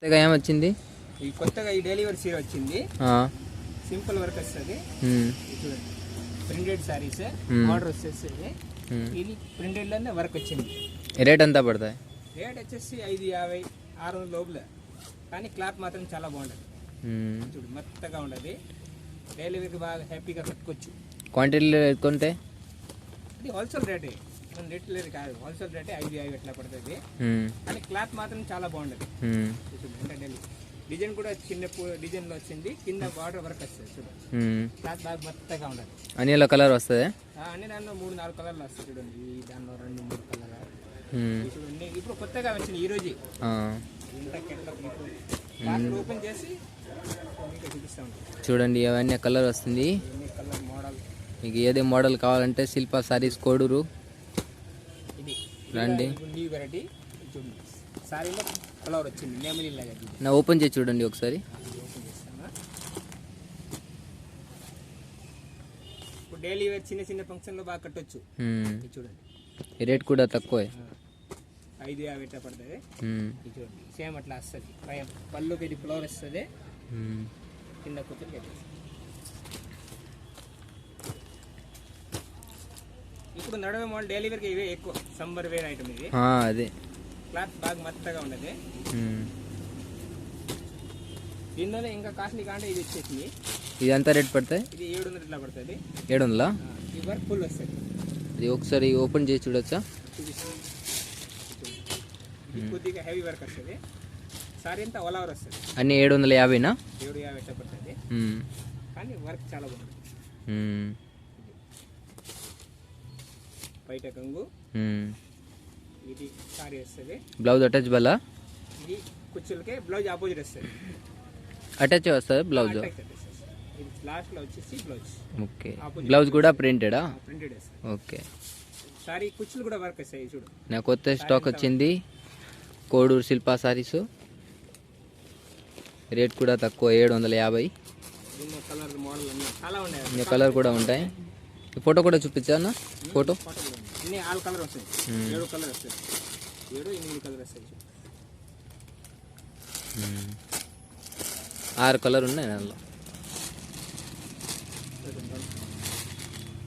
కొత్తగా ఏమొచ్చింది? ఈ కొత్తగా ఈ డెలివరీ సీర వచ్చింది. సింపుల్ వర్క్ వస్తుంది. చూడండి, ప్రింటెడ్ సారీస్ ఆర్డర్ వచ్చేస్తుంది. ఇది ప్రింటెడ్ లోనే వర్క్ వచ్చింది. రేట్ ఎంత పడతాయి? రేట్ వచ్చేసి 550, 600 లోపల. కానీ క్లాత్ మాత్రం చాలా బాగుంటుంది. చూడు, మెత్తగా ఉండదు. డెలివరీకి బాగా హ్యాపీగా కట్టుకోవచ్చు. క్వాంటిటీలో కొంటే ఇది హోల్సేల్ రేటే, రేట్ కాదు, హోల్సేల్ రేటే 550 ఎట్లా పడుతుంది. కానీ క్లాత్ మాత్రం చాలా బాగుంటుంది. చూడండి, డిజైన్ కూడా చిన్న డిజైన్ లో వచ్చింది. కింద బార్డర్ వర్క్ వస్తుంది. చూడండి, క్లాత్ బాగా మెత్తగా ఉండదు. అన్నిలో కలర్ వస్తుంది. అన్ని దానిలో 3-4 కలర్లు వస్తాయి. చూడండి, ఈ దానిలో 2-3 కలర్. చూడండి, ఇప్పుడు కొత్తగా వచ్చింది ఈ రోజు. ఓపెన్ చేసి చూపిస్తా ఉంటాం. చూడండి, అవన్నీ కలర్ వస్తుంది. కలర్ మోడల్ మీకు ఏదే మోడల్ కావాలంటే శిల్ప సారీస్ కోడూరు ఇది రండి. New variety. చూడండి, సారీలో కలర్ వచ్చింది. నెమలి లాగా. నా ఓపెన్ చేసి చూడండి ఒకసారి. ఓపెన్ చేస్తాను. ఇప్పుడు డైలీ వేర్ చిన్న చిన్న ఫంక్షన్లో బాగా కట్టొచ్చు. చూడండి, రేట్ కూడా తక్కువే. 550 ఎట్లా పడుతుంది. చూడండి, సేమ్ అట్లా వస్తుంది. పళ్ళుకి ఇది ఫ్లవర్ వస్తుంది. కింద కూర్చొని కట్టేసి. ఇప్పుడు నడవే మోడల్ డైలీ వేర్కి ఇవే ఎక్కువ. సమ్మర్ వేర్ ఐటమ్ ఇది. అదే క్లాత్ బాగా మెత్తగా ఉండదు. దీనిలోనే ఇంకా కాస్ట్లీ కాంటే ఇది వచ్చేసి ఇది ఎంత రేట్ పడతాయి? ఇది 700 ఇట్లా పడుతుంది. 700? ఈ వర్క్ ఫుల్ వస్తుంది. ఇది ఒకసారి ఓపెన్ చేసి చూడొచ్చా? ఇది కొద్దిగా హెవీ వర్క్ వస్తుంది. సారీ అంతా ఓలావర్ వస్తుంది. అన్ని 750నా? 750 ఎట్లా పడుతుంది. కానీ వర్క్ చాలా బాగుంటుంది. బయట కంగు. ఇది సారీ వస్తుంది. బ్లౌజ్ అటాచ్ బలా? ఇది కుచ్చులకే బ్లౌజ్ ఆపోజిట్ వస్తుంది. అటాచ్ వస్తుంది బ్లౌజ్. ఇది లాస్ట్ లో వచ్చేసి బ్లౌజ్. ఓకే, బ్లౌజ్ కూడా ప్రింటెడా? ప్రింటెడ్ వస్తుంది. ఓకే, సారీ కుచ్చులు కూడా వర్క్ వస్తాయి. చూడు, నా కొత్త స్టాక్ వచ్చింది కోడూరు శిల్ప సారీస్. రేట్ కూడా తక్కువ, 750. దీనిలో కలర్ మోడల్ అన్నీ చాలా ఉన్నాయి. ఇంకా కలర్ కూడా ఉంటాయి. ఫోటో కూడా చూపించానా? ఫోటో అన్ని ఆల్ కలర్ వస్తాయి. 7 కలర్ వస్తాయి. 7-8 కలర్ వస్తాయి. 6 కలర్ ఉన్నాయి దానిలో.